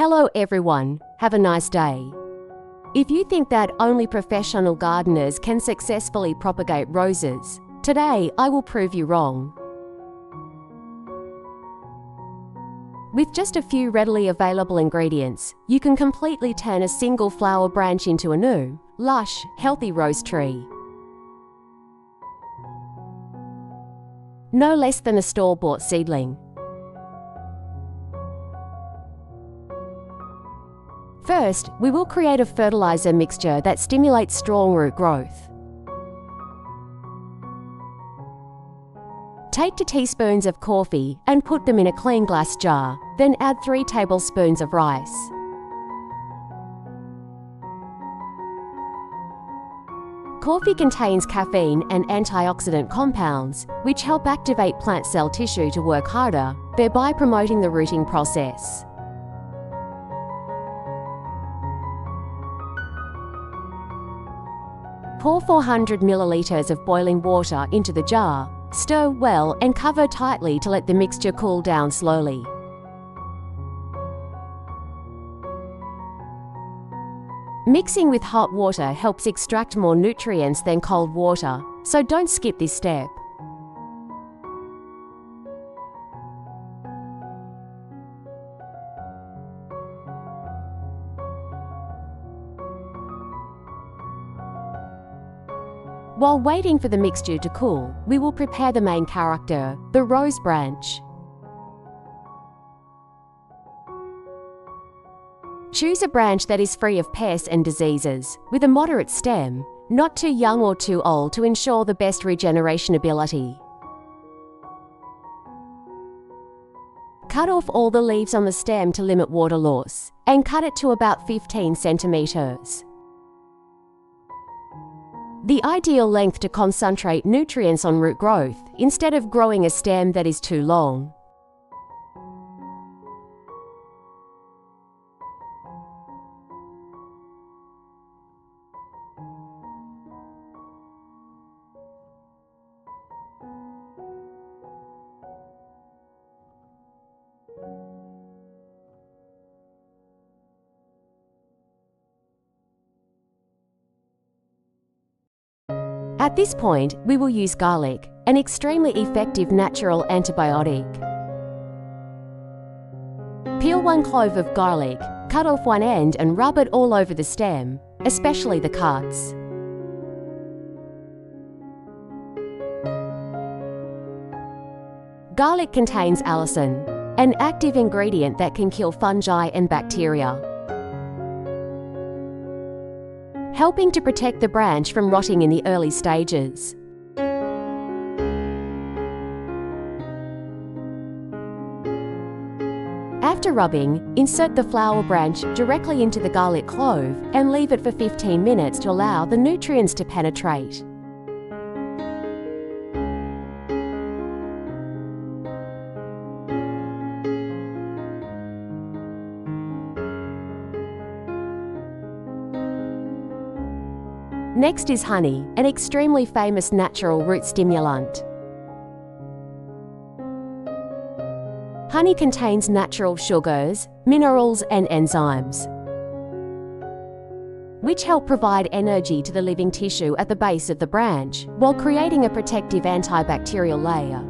Hello everyone, have a nice day. If you think that only professional gardeners can successfully propagate roses, today I will prove you wrong. With just a few readily available ingredients, you can completely turn a single flower branch into a new, lush, healthy rose tree. No less than a store-bought seedling. First, we will create a fertilizer mixture that stimulates strong root growth. Take 2 teaspoons of coffee and put them in a clean glass jar, then add 3 tablespoons of rice. Coffee contains caffeine and antioxidant compounds, which help activate plant cell tissue to work harder, thereby promoting the rooting process. Pour 400 milliliters of boiling water into the jar, stir well and cover tightly to let the mixture cool down slowly. Mixing with hot water helps extract more nutrients than cold water, so don't skip this step. While waiting for the mixture to cool, we will prepare the main character, the rose branch. Choose a branch that is free of pests and diseases, with a moderate stem, not too young or too old to ensure the best regeneration ability. Cut off all the leaves on the stem to limit water loss, and cut it to about 15 centimeters. The ideal length to concentrate nutrients on root growth, instead of growing a stem that is too long. At this point, we will use garlic, an extremely effective natural antibiotic. Peel 1 clove of garlic, cut off one end and rub it all over the stem, especially the cuts. Garlic contains allicin, an active ingredient that can kill fungi and bacteria, helping to protect the branch from rotting in the early stages. After rubbing, insert the flower branch directly into the garlic clove and leave it for 15 minutes to allow the nutrients to penetrate. Next is honey, an extremely famous natural root stimulant. Honey contains natural sugars, minerals and enzymes, which help provide energy to the living tissue at the base of the branch, while creating a protective antibacterial layer.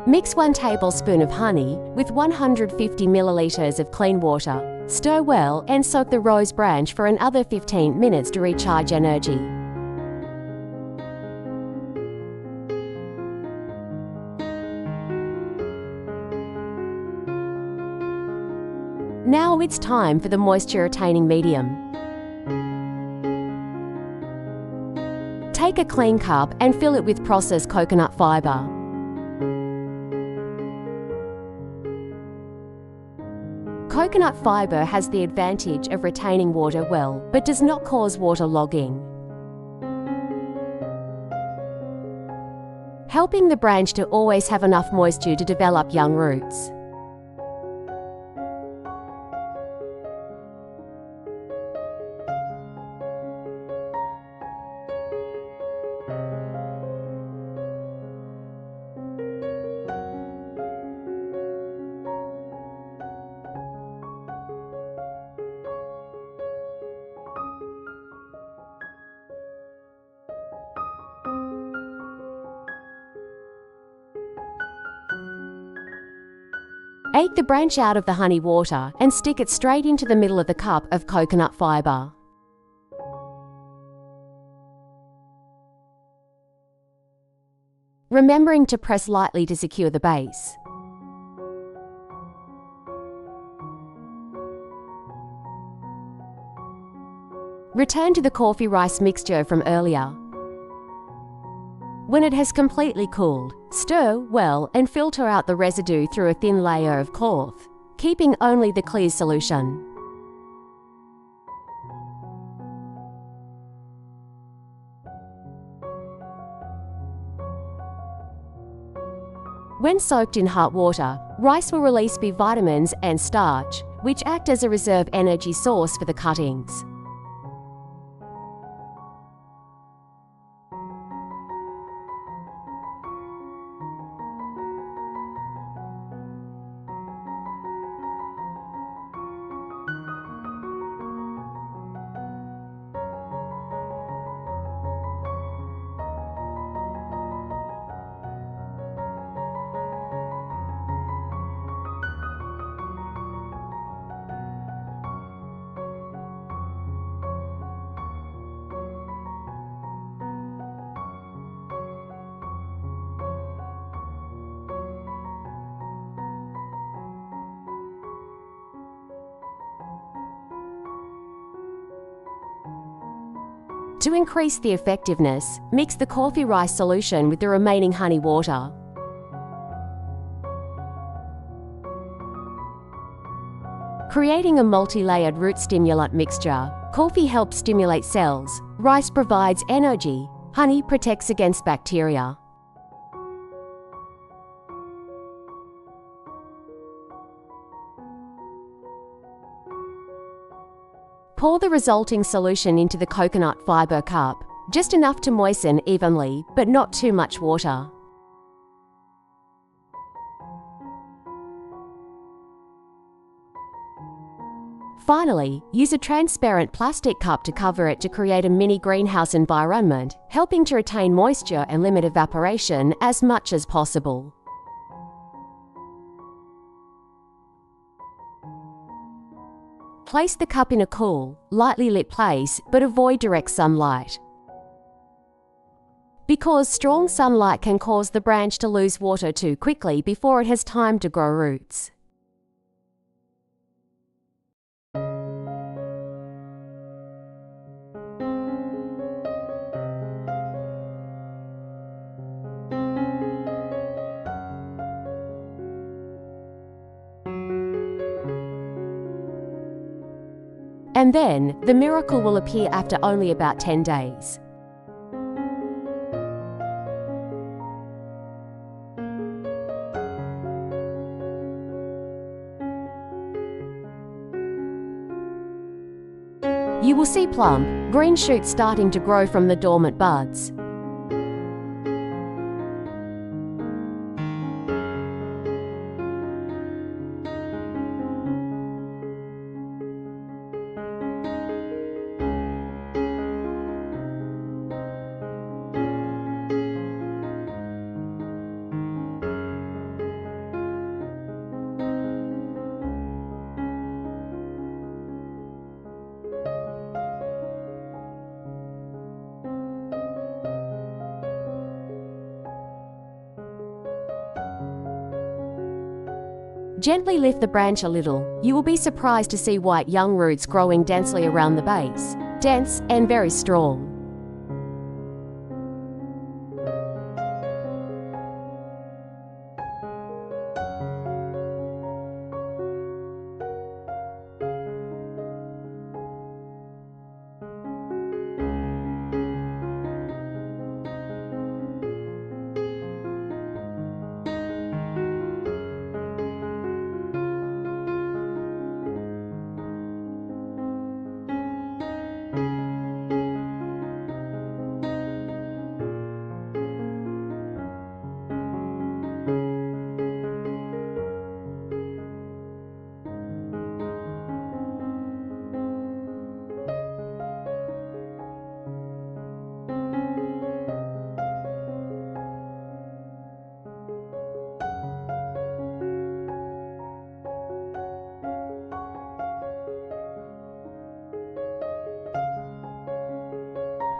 Mix 1 tablespoon of honey with 150 milliliters of clean water, stir well and soak the rose branch for another 15 minutes to recharge energy. Now it's time for the moisture-retaining medium. Take a clean cup and fill it with processed coconut fibre. Coconut fibre has the advantage of retaining water well, but does not cause water logging, helping the branch to always have enough moisture to develop young roots. Eke the branch out of the honey water and stick it straight into the middle of the cup of coconut fibre. Remembering to press lightly to secure the base. Return to the coffee rice mixture from earlier. When it has completely cooled, stir well and filter out the residue through a thin layer of cloth, keeping only the clear solution. When soaked in hot water, rice will release B vitamins and starch, which act as a reserve energy source for the cuttings. To increase the effectiveness, mix the coffee rice solution with the remaining honey water. Creating a multi-layered root stimulant mixture, coffee helps stimulate cells, rice provides energy, honey protects against bacteria. Pour the resulting solution into the coconut fibre cup, just enough to moisten evenly, but not too much water. Finally, use a transparent plastic cup to cover it to create a mini greenhouse environment, helping to retain moisture and limit evaporation as much as possible. Place the cup in a cool, lightly lit place, but avoid direct sunlight. Because strong sunlight can cause the branch to lose water too quickly before it has time to grow roots. And then, the miracle will appear after only about 10 days. You will see plump, green shoots starting to grow from the dormant buds. Gently lift the branch a little. You will be surprised to see white young roots growing densely around the base, dense and very strong.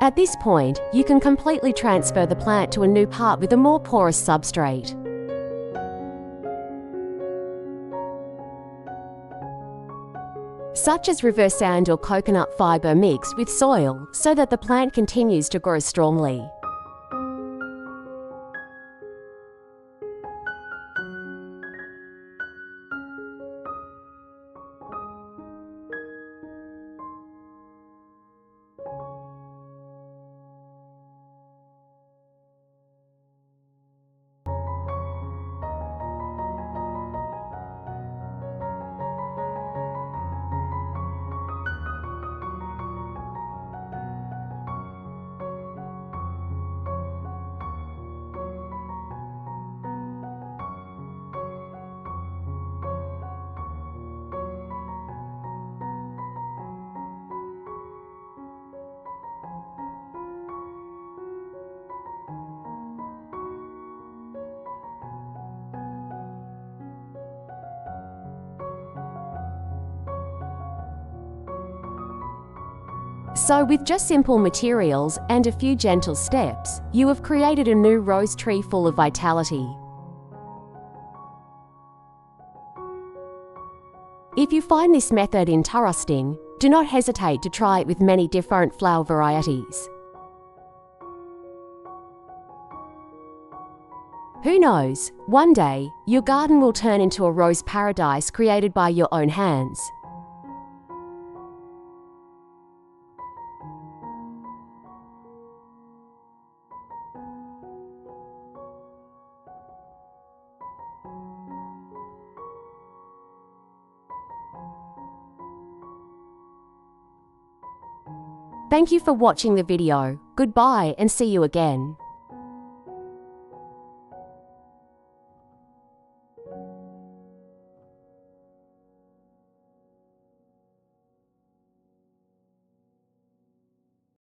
At this point, you can completely transfer the plant to a new part with a more porous substrate. Such as river sand or coconut fibre mixed with soil so that the plant continues to grow strongly. So with just simple materials and a few gentle steps, you have created a new rose tree full of vitality. If you find this method interesting, do not hesitate to try it with many different flower varieties. Who knows, one day, your garden will turn into a rose paradise created by your own hands. Thank you for watching the video. Goodbye and see you again.